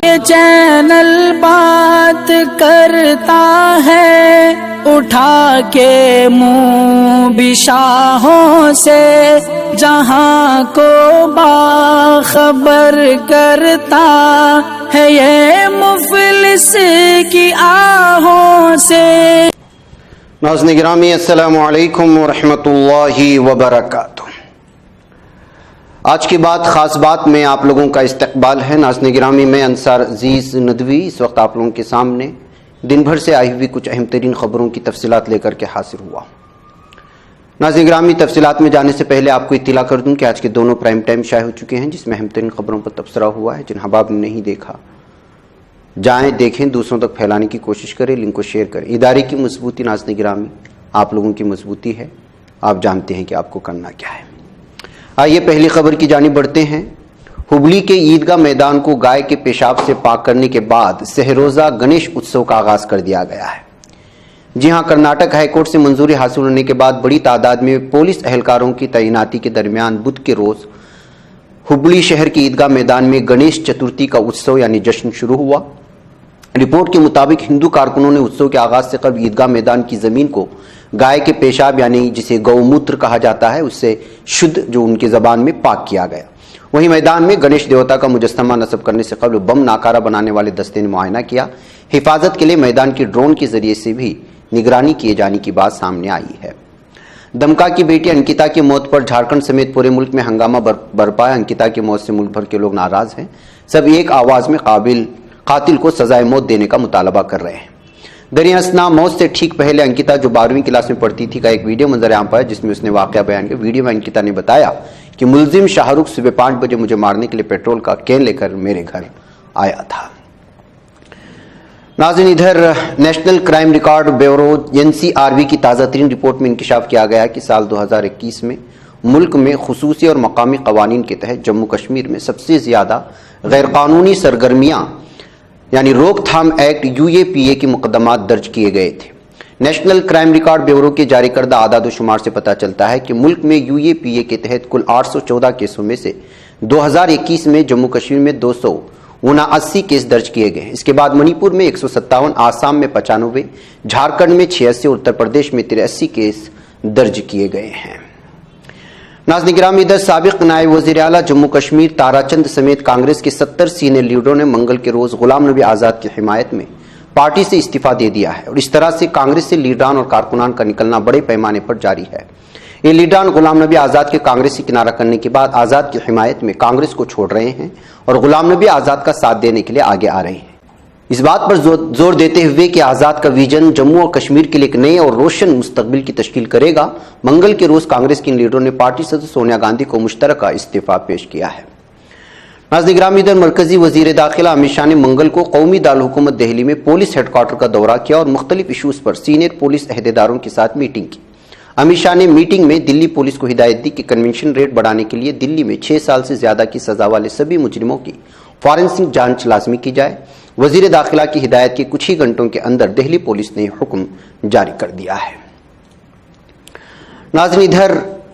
یہ چینل بات کرتا ہے اٹھا کے منہ بھی شاہوں سے، جہاں کو باخبر کرتا ہے یہ مفلس کی آہوں سے۔ ناظرین گرامی السلام علیکم ورحمۃ اللہ وبرکاتہ۔ آج کی بات خاص بات میں آپ لوگوں کا استقبال ہے۔ ناظرین گرامی میں انصار عزیز ندوی اس وقت آپ لوگوں کے سامنے دن بھر سے آئی ہوئی کچھ اہم ترین خبروں کی تفصیلات لے کر کے حاضر ہوا۔ ناظرین گرامی تفصیلات میں جانے سے پہلے آپ کو اطلاع کر دوں کہ آج کے دونوں پرائم ٹائم شائع ہو چکے ہیں، جس میں اہم ترین خبروں پر تبصرہ ہوا ہے۔ جن احباب نے نہیں دیکھا جائیں دیکھیں، دوسروں تک پھیلانے کی کوشش کریں، لنک کو شیئر کریں۔ ادارے کی مضبوطی ناظرین گرامی آپ لوگوں کی مضبوطی ہے، آپ جانتے ہیں کہ آپ کو کرنا کیا ہے۔ آئیے پہلی خبر کی جانب بڑھتے ہیں۔ ہبلی کے عیدگاہ میدان کو گائے کے پیشاب سے پاک کرنے کے بعد سہروزہ گنیش اتسو کا آغاز کر دیا گیا ہے۔ جی ہاں، کرناٹک ہائی کورٹ سے منظوری حاصل ہونے کے بعد بڑی تعداد میں پولیس اہلکاروں کی تعیناتی کے درمیان بدھ کے روز ہبلی شہر کے عیدگاہ میدان میں گنیش چترتھی کا اتسو یعنی جشن شروع ہوا۔ رپورٹ کے مطابق ہندو کارکنوں نے اتسو کے آغاز سے قبل عیدگاہ میدان کی زمین کو گائے کے پیشاب یعنی جسے گو موتر کہا جاتا ہے اس سے شدھ جو ان کی زبان میں پاک کیا گیا۔ وہیں میدان میں گنیش دیوتا کا مجسمہ نصب کرنے سے قبل بم ناکارہ بنانے والے دستے نے معائنہ کیا۔ حفاظت کے لیے میدان کی ڈرون کے ذریعے سے بھی نگرانی کیے جانے کی بات سامنے آئی ہے۔ دمکا کی بیٹی انکتا کی موت پر جھارکھنڈ سمیت پورے ملک میں ہنگامہ برپا ہے۔ انکتا کی موت سے ملک بھر کے لوگ ناراض ہیں۔ سب ایک آواز میں قاتل کو سزائے موت دینے کا مطالبہ کر رہے ہیں۔ دریا اثنا موت سے ٹھیک پہلے انکتا جو 12ویں کلاس میں پڑھتی تھی کا ایک ویڈیو منظر عام پر ہے، جس میں اس نے واقعہ بیان کیا۔ ویڈیو میں انکتا نے بتایا کہ ملزم شاہ رخ صبح 5 بجے مجھے مارنے کے لیے پیٹرول کا کین لے کر میرے گھر آیا تھا۔ ناظرین ادھر national crime record bureau NCRB کی تازہ ترین رپورٹ میں انکشاف کیا گیا کہ سال 2021 میں ملک میں خصوصی اور مقامی قوانین کے تحت جموں کشمیر میں سب سے زیادہ غیر قانونی سرگرمیاں یعنی روک تھام ایکٹ UAPA کے مقدمات درج کیے گئے تھے۔ نیشنل کرائم ریکارڈ بیورو کے جاری کردہ اعداد و شمار سے پتہ چلتا ہے کہ ملک میں UAPA کے تحت کل 814 کیسوں میں سے 2021 میں جموں کشمیر میں 279 کیس درج کیے گئے ہیں۔ اس کے بعد منی پور میں 157، آسام میں 95، جھارکھنڈ میں 86 اور اتر پردیش میں 83 کیس درج کیے گئے ہیں۔ ناظرین گرامی ادھر سابق نائب وزیر اعلیٰ جموں کشمیر تارا چند سمیت کانگریس کے 70 سینئر لیڈروں نے منگل کے روز غلام نبی آزاد کی حمایت میں پارٹی سے استعفیٰ دے دیا ہے، اور اس طرح سے کانگریس سے لیڈران اور کارکنان کا نکلنا بڑے پیمانے پر جاری ہے۔ یہ لیڈران غلام نبی آزاد کے کانگریس سے کنارہ کرنے کے بعد آزاد کی حمایت میں کانگریس کو چھوڑ رہے ہیں اور غلام نبی آزاد کا ساتھ دینے کے لیے آگے آ رہے ہیں۔ اس بات پر زور دیتے ہوئے کہ آزاد کا ویژن جموں اور کشمیر کے لیے ایک نئے اور روشن مستقبل کی تشکیل کرے گا، منگل کے روز کانگریس کے لیڈروں نے پارٹی صدر سونیا گاندھی کو مشترکہ استعفیٰ پیش کیا ہے۔ ناظرین گرامی ادھر مرکزی وزیر داخلہ امت شاہ نے منگل کو قومی دارالحکومت دہلی میں پولیس ہیڈ کوارٹر کا دورہ کیا اور مختلف ایشوز پر سینئر پولیس عہدیداروں کے ساتھ میٹنگ کی۔ امت شاہ نے میٹنگ میں دلی پولیس کو ہدایت دی کہ کنونشن ریٹ بڑھانے کے لیے دلی میں 6 سال سے زیادہ کی سزا والے سبھی مجرموں کی فورینسک جانچ لازمی کی جائے۔ وزیر داخلہ کی ہدایت کے کچھ ہی گھنٹوں کے اندر دہلی پولیس نے حکم جاری کر دیا ہے۔ ناظرین ادھر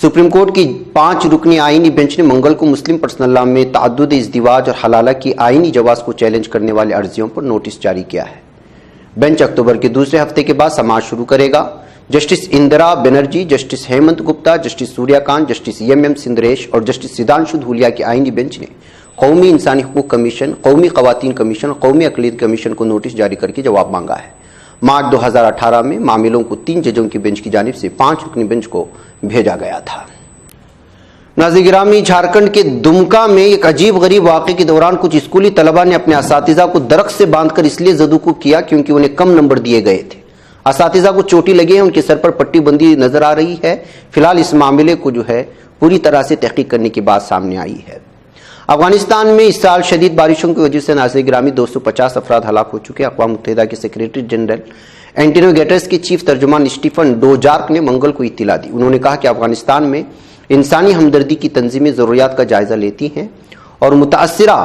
سپریم کورٹ کی 5 رکنی آئینی بینچ نے منگل کو مسلم پرسنل لاء میں تعدد ازدواج اور حلالہ کی آئینی جواز کو چیلنج کرنے والے عرضیوں پر نوٹس جاری کیا ہے۔ بینچ اکتوبر کے دوسرے ہفتے کے بعد سماعت شروع کرے گا۔ Justice Indira Banerjee, justice Hemant Gupta, justice Surya Kant, justice MM سندریش اور جسٹس سدھانشو دھولیا کی آئینی بینچ نے قومی انسانی حقوق کمیشن، قومی خواتین کمیشن اور قومی اقلیت کمیشن کو نوٹس جاری کر کے جواب مانگا ہے۔ مارچ 2018 میں معاملوں کو 3 ججوں کی بینچ کی جانب سے 5 رکنی بینچ کو بھیجا گیا تھا۔ ناظرین گرامی جھارکھنڈ کے دمکا میں ایک عجیب غریب واقعے کے دوران کچھ اسکولی طلبہ نے اپنے اساتذہ کو درخت سے باندھ کر اس لیے زدوکو کیا کیونکہ انہیں کم نمبر دیے گئے تھے۔ اساتذہ کو چوٹی لگی ہے، ان کے سر پر پٹی بندی نظر آ رہی ہے۔ فی الحال اس معاملے کو پوری طرح سے تحقیق کرنے کی بات سامنے آئی ہے۔ افغانستان میں اس سال شدید بارشوں کی وجہ سے ناظرین گرامی 250 افراد ہلاک ہو چکے۔ اقوام متحدہ کے سیکریٹری جنرل اینٹونیو گیٹرس کے چیف ترجمان اسٹیفن ڈوجارک نے منگل کو اطلاع دی۔ انہوں نے کہا کہ افغانستان میں انسانی ہمدردی کی تنظیمیں ضروریات کا جائزہ لیتی ہیں اور متاثرہ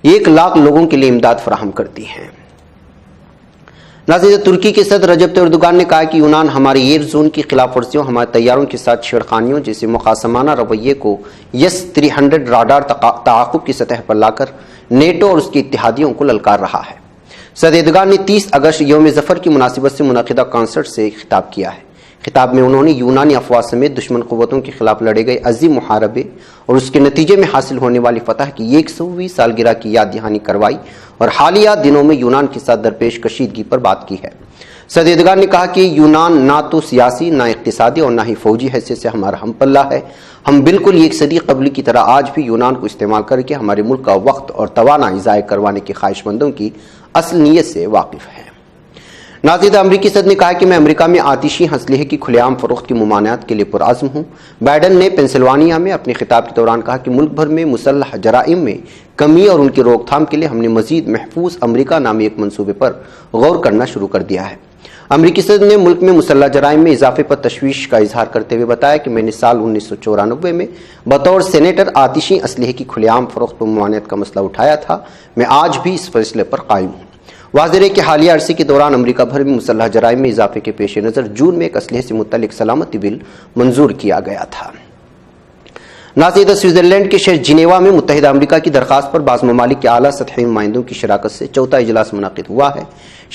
1 لاکھ لوگوں کے لیے امداد فراہم کرتی ہیں۔ ناظرین، ترکی کے صدر رجب طیب اردوغان نے کہا کہ یونان ہمارے ایئر زون کی خلاف ورزیوں، ہمارے طیاروں کے ساتھ چھیڑخانیوں جیسے مخاصمانہ رویے کو S-300 راڈار تعاقب کی سطح پر لا کر نیٹو اور اس کے اتحادیوں کو للکار رہا ہے۔ صدر اردوغان نے 30 اگست یوم ظفر کی مناسبت سے منعقدہ کانسرٹ سے خطاب کیا ہے۔ خطاب میں انہوں نے یونانی افواج سمیت دشمن قوتوں کے خلاف لڑے گئے عظیم محاربے اور اس کے نتیجے میں حاصل ہونے والی فتح کی 100ویں سالگرہ کی یاد دہانی کروائی اور حالیہ دنوں میں یونان کے ساتھ درپیش کشیدگی پر بات کی ہے۔ صدر اردوغان نے کہا کہ یونان نہ تو سیاسی، نہ اقتصادی اور نہ ہی فوجی حیثیت سے ہمارا ہم پلہ ہے۔ ہم بالکل ایک صدی قبل کی طرح آج بھی یونان کو استعمال کر کے ہمارے ملک کا وقت اور توانائی ضائع کروانے کے خواہش مندوں کی اصل نیت سے واقف ہیں۔ ناظرین، امریکی صدر نے کہا کہ میں امریکہ میں آتشی اسلحے کی کھلے عام فروخت کی ممانعت کے لیے پرعزم ہوں۔ بائیڈن نے پینسلوانیا میں اپنے خطاب کے دوران کہا کہ ملک بھر میں مسلح جرائم میں کمی اور ان کی روک تھام کے لیے ہم نے مزید محفوظ امریکہ نامی ایک منصوبے پر غور کرنا شروع کر دیا ہے۔ امریکی صدر نے ملک میں مسلح جرائم میں اضافے پر تشویش کا اظہار کرتے ہوئے بتایا کہ میں نے سال 1994 میں بطور سینیٹر آتشی اسلحے کی کھلے عام فروخت پر ممانعت کا مسئلہ اٹھایا تھا۔ میں آج بھی اس فیصلے پر قائم ہوں۔ واضح ہے کہ حالیہ عرصے کے دوران امریکہ بھر میں مسلح جرائم میں اضافے کے پیش نظر جون میں ایک اسلحے سے متعلق سلامتی بل منظور کیا گیا تھا۔ ناظرین، سوئٹزرلینڈ کے شہر جنیوا میں متحدہ امریکہ کی درخواست پر بعض ممالک کے اعلیٰ سطحی نمائندوں کی شراکت سے چوتھا اجلاس منعقد ہوا ہے۔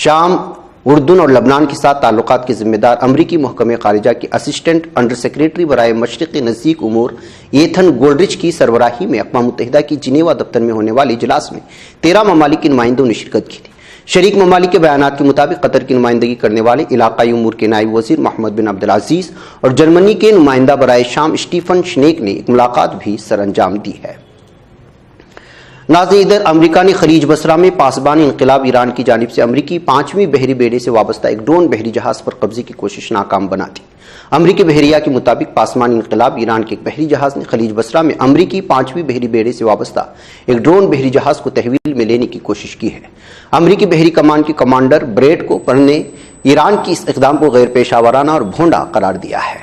شام، اردن اور لبنان کے ساتھ تعلقات کے ذمہ دار امریکی محکمہ خارجہ کے اسسٹنٹ انڈر سیکریٹری برائے مشرقی نزدیک امور ایتھن گولڈرچ کی سربراہی میں اقوام متحدہ کی جنیوا دفتر میں ہونے والے اجلاس میں 13 ممالک کے نمائندوں نے شرکت کی تھی۔ شریک ممالک کے بیانات کے مطابق قطر کی نمائندگی کرنے والے علاقائی امور کے نائب وزیر محمد بن عبدالعزیز اور جرمنی کے نمائندہ برائے شام اسٹیفن شنیک نے ایک ملاقات بھی سر انجام دی ہے۔ ناظرین، ادھر امریکہ نے خلیج بصرہ میں پاسبان انقلاب ایران کی جانب سے امریکی 5ویں بحری بیڑے سے وابستہ ایک ڈرون بحری جہاز پر قبضے کی کوشش ناکام بنا دی۔ امریکی بحریہ کے مطابق پاسبان انقلاب ایران کے ایک بحری جہاز نے خلیج بصرہ میں امریکی 5ویں بحری بیڑے سے وابستہ ایک ڈرون بحری جہاز کو تحویل میں لینے کی کوشش کی ہے۔ امریکی بحری کمان کے کمانڈر بریٹ کوپر نے ایران کی اس اقدام کو غیر پیشہ ورانہ اور بھونڈا قرار دیا ہے۔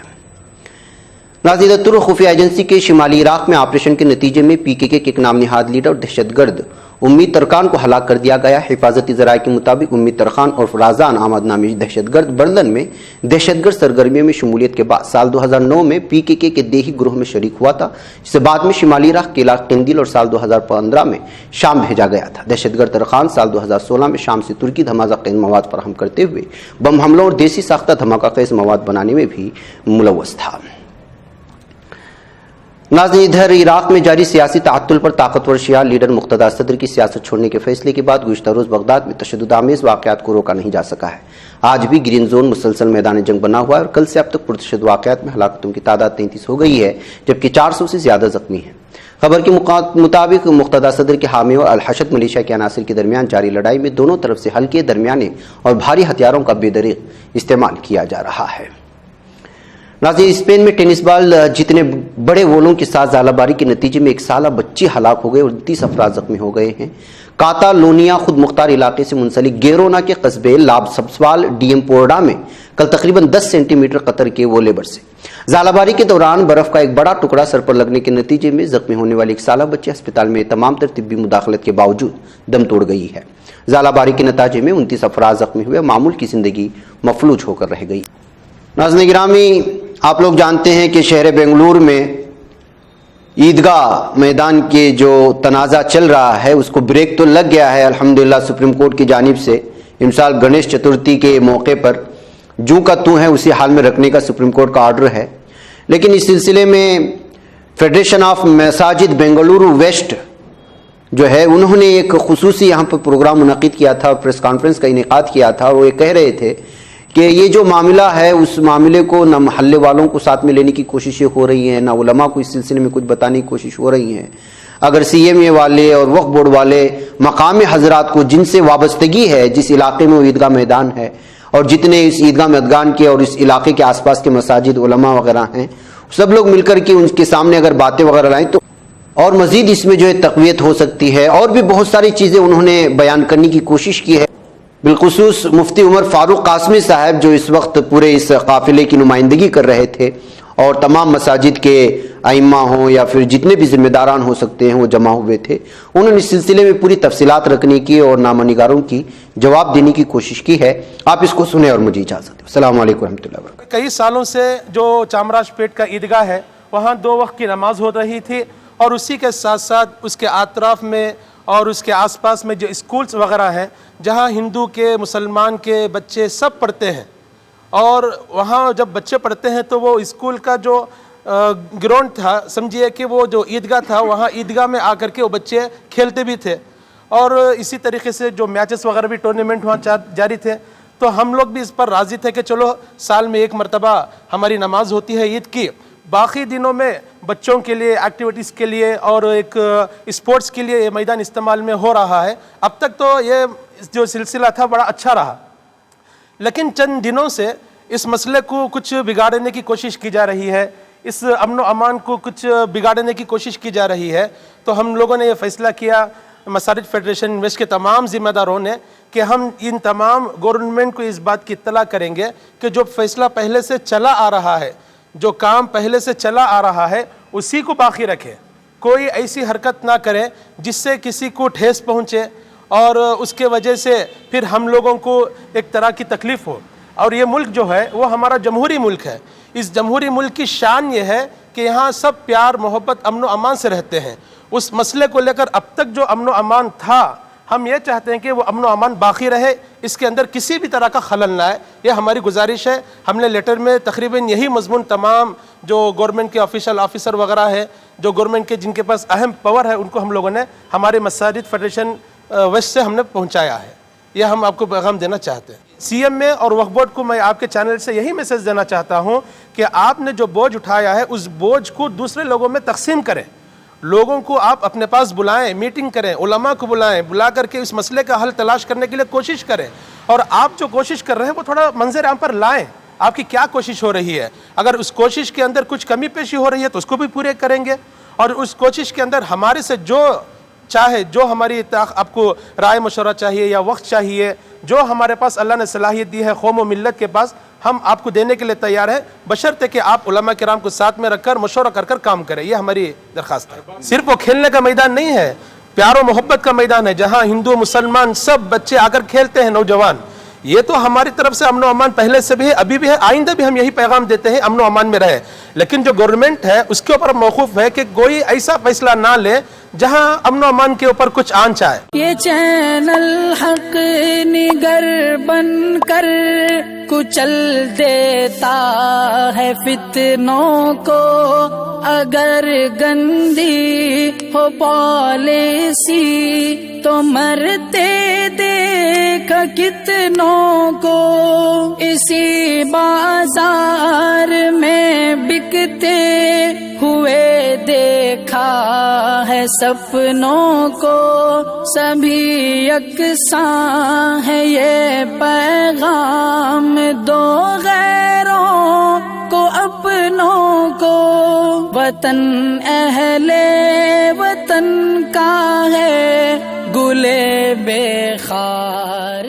ناظرین، ترک خفیہ ایجنسی کے شمالی عراق میں آپریشن کے نتیجے میں PKK کے ایک نام نہاد لیڈر اور دہشت گرد امید ترخان کو ہلاک کر دیا گیا۔ حفاظتی ذرائع کے مطابق امید ترخان اور فرازان احمد نامی دہشت گرد برلن میں دہشت گرد سرگرمیوں میں شمولیت کے بعد سال 2009 میں PKK کے دیہی گروہ میں شریک ہوا تھا، جس سے بعد میں شمالی عراق کے علاقے قندیل اور سال 2015 میں شام بھیجا گیا تھا۔ دہشت گرد ترخان سال 2016 میں شام سے ترکی دھماکہ خیز مواد فراہم کرتے ہوئے بم حملوں اور دیسی ساختہ دھماکہ خیز مواد بنانے میں بھی ملوث تھا۔ ناظرین، ادھر عراق میں جاری سیاسی تعطل پر طاقتور شیعہ لیڈر مقتدیٰ صدر کی سیاست چھوڑنے کے فیصلے کے بعد گزشتہ روز بغداد میں تشدد آمیز واقعات کو روکا نہیں جا سکا ہے۔ آج بھی گرین زون مسلسل میدان جنگ بنا ہوا ہے اور کل سے اب تک پرتشدد واقعات میں ہلاکتوں کی تعداد 33 ہو گئی ہے، جبکہ 400 سے زیادہ زخمی ہیں۔ خبر کے مطابق مقتدیٰ صدر کے حامیوں اور الحشد ملیشیا کے عناصر کے درمیان جاری لڑائی میں دونوں طرف سے ہلکے، درمیانے اور بھاری ہتھیاروں کا بے دریغ استعمال کیا جا رہا ہے۔ ناظرین، اسپین میں ٹینس بال جتنے بڑے گولوں کے ساتھ ژالہ باری کے نتیجے میں ایک سالہ بچی ہلاک ہو گئے اور 30 افراد زخمی ہو گئے ہیں۔ کاتالونیا خود مختار علاقے سے منسلک گیرونا کے قصبے لاب سبسوال ڈی ایمپورڈا میں کل تقریباً 10 سینٹی میٹر قطر کے وولے برسے۔ ژالہ باری کے دوران برف کا ایک بڑا ٹکڑا سر پر لگنے کے نتیجے میں زخمی ہونے والی ایک سالہ بچی اسپتال میں تمام تر طبی مداخلت کے باوجود دم توڑ گئی ہے۔ ژالہ باری کے نتیجے میں 29 افراد زخمی ہوئے، معمول کی زندگی مفلوج ہو کر رہ گئی۔ ناظرین گرامی، آپ لوگ جانتے ہیں کہ شہر بنگلور میں عیدگاہ میدان کے جو تنازع چل رہا ہے اس کو بریک تو لگ گیا ہے الحمدللہ سپریم کورٹ کی جانب سے۔ امسال گنیش چترتھی کے موقع پر جو کا تو ہے اسی حال میں رکھنے کا سپریم کورٹ کا آرڈر ہے، لیکن اس سلسلے میں فیڈریشن آف مساجد بنگلورو ویسٹ جو ہے انہوں نے ایک خصوصی یہاں پر پروگرام منعقد کیا تھا، پریس کانفرنس کا انعقاد کیا تھا، اور وہ یہ کہہ رہے تھے کہ یہ جو معاملہ ہے اس معاملے کو نہ محلے والوں کو ساتھ میں لینے کی کوششیں ہو رہی ہیں، نہ علماء کو اس سلسلے میں کچھ بتانے کی کوشش ہو رہی ہیں۔ اگر CMA والے اور وقف بورڈ والے مقامی حضرات کو جن سے وابستگی ہے، جس علاقے میں وہ عیدگاہ میدان ہے اور جتنے اس عیدگاہ میدان کے اور اس علاقے کے آس پاس کے مساجد علماء وغیرہ ہیں، سب لوگ مل کر کے ان کے سامنے اگر باتیں وغیرہ لائیں تو اور مزید اس میں جو ہے تقویت ہو سکتی ہے، اور بھی بہت ساری چیزیں انہوں نے بیان کرنے کی کوشش کی ہے۔ بالخصوص مفتی عمر فاروق قاسمی صاحب جو اس وقت پورے اس قافلے کی نمائندگی کر رہے تھے، اور تمام مساجد کے ائمہ ہوں یا پھر جتنے بھی ذمہ داران ہو سکتے ہیں وہ جمع ہوئے تھے. انہوں نے اس سلسلے میں پوری تفصیلات رکھنے کی اور نامہ نگاروں کی جواب دینے کی کوشش کی ہے. آپ اس کو سنیں اور مجھے اجازت دیں. السلام علیکم ورحمۃ اللہ وبرکاتہ. کئی سالوں سے جو چامراج پیٹ کا عیدگاہ ہے وہاں 2 وقت کی نماز ہو رہی تھی، اور اسی کے ساتھ ساتھ اس کے اطراف میں اور اس کے آس پاس میں جو اسکولز وغیرہ ہیں جہاں ہندو کے مسلمان کے بچے سب پڑھتے ہیں، اور وہاں جب بچے پڑھتے ہیں تو وہ اسکول کا جو گراؤنڈ تھا، سمجھیے کہ وہ جو عیدگاہ تھا، وہاں عیدگاہ میں آ کر کے وہ بچے کھیلتے بھی تھے، اور اسی طریقے سے جو میچز وغیرہ بھی ٹورنامنٹ وہاں جاری تھے. تو ہم لوگ بھی اس پر راضی تھے کہ چلو سال میں 1 مرتبہ ہماری نماز ہوتی ہے عید کی، باقی دنوں میں بچوں کے لیے ایکٹیویٹیز کے لیے اور ایک اسپورٹس کے لیے یہ میدان استعمال میں ہو رہا ہے. اب تک تو یہ جو سلسلہ تھا بڑا اچھا رہا، لیکن چند دنوں سے اس مسئلے کو کچھ بگاڑنے کی کوشش کی جا رہی ہے، اس امن و امان کو کچھ بگاڑنے کی کوشش کی جا رہی ہے. تو ہم لوگوں نے یہ فیصلہ کیا، مساجد فیڈریشن ویسٹ کے تمام ذمہ داروں نے، کہ ہم ان تمام گورنمنٹ کو اس بات کی اطلاع کریں گے کہ جو فیصلہ پہلے سے چلا آ رہا ہے، جو کام پہلے سے چلا آ رہا ہے، اسی کو باقی رکھے. کوئی ایسی حرکت نہ کرے جس سے کسی کو ٹھیس پہنچے اور اس کے وجہ سے پھر ہم لوگوں کو ایک طرح کی تکلیف ہو. اور یہ ملک جو ہے وہ ہمارا جمہوری ملک ہے. اس جمہوری ملک کی شان یہ ہے کہ یہاں سب پیار محبت امن و امان سے رہتے ہیں. اس مسئلے کو لے کر اب تک جو امن و امان تھا، ہم یہ چاہتے ہیں کہ وہ امن و امان باقی رہے، اس کے اندر کسی بھی طرح کا خلل نہ آئے. یہ ہماری گزارش ہے. ہم نے لیٹر میں تقریباً یہی مضمون تمام جو گورنمنٹ کے آفیسر وغیرہ ہیں، جو گورنمنٹ کے جن کے پاس اہم پاور ہے، ان کو ہم لوگوں نے ہمارے مساجد فیڈریشن ویسٹ سے ہم نے پہنچایا ہے. یہ ہم آپ کو پیغام دینا چاہتے ہیں. سی ایم میں اور وقف بورڈ کو میں آپ کے چینل سے یہی میسج دینا چاہتا ہوں کہ آپ نے جو بوجھ اٹھایا ہے اس بوجھ کو دوسرے لوگوں میں تقسیم کریں. لوگوں کو آپ اپنے پاس بلائیں، میٹنگ کریں، علماء کو بلائیں، بلا کر کے اس مسئلے کا حل تلاش کرنے کے لیے کوشش کریں. اور آپ جو کوشش کر رہے ہیں وہ تھوڑا منظر عام پر لائیں. آپ کی کیا کوشش ہو رہی ہے؟ اگر اس کوشش کے اندر کچھ کمی پیشی ہو رہی ہے تو اس کو بھی پورے کریں گے. اور اس کوشش کے اندر ہمارے سے جو چاہے، جو ہماری آپ کو رائے مشورہ چاہیے یا وقت چاہیے، جو ہمارے پاس اللہ نے صلاحیت دی ہے قوم و ملت کے پاس، ہم آپ کو دینے کے لیے تیار ہیں، بشرطے کہ آپ علماء کرام کو ساتھ میں رکھ کر مشورہ کر کام کریں. یہ ہماری درخواست ہے. صرف وہ کھیلنے کا میدان نہیں ہے، پیار و محبت کا میدان ہے جہاں ہندو مسلمان سب بچے آ کر کھیلتے ہیں، نوجوان. یہ تو ہماری طرف سے امن و امان پہلے سے بھی ہے، ابھی بھی ہے، آئندہ بھی ہم یہی پیغام دیتے ہیں امن و امان میں رہے. لیکن جو گورنمنٹ ہے اس کے اوپر موقوف ہے کہ کوئی ایسا فیصلہ نہ لے جہاں امن و امان کے اوپر کچھ آنچ آئے. یہ چینل حق نگر بن کر کچل دیتا ہے فتنوں کو. اگر گندی ہو پالیسی تو مرتے دیکھ کتنوں کو. اسی بازار میں بکتے ہوئے دیکھا ہے سپنوں کو. سبھی یکساں ہے یہ پیغام دو غیروں کو اپنوں کو. وطن اہل وطن کا ہے گلے بے خار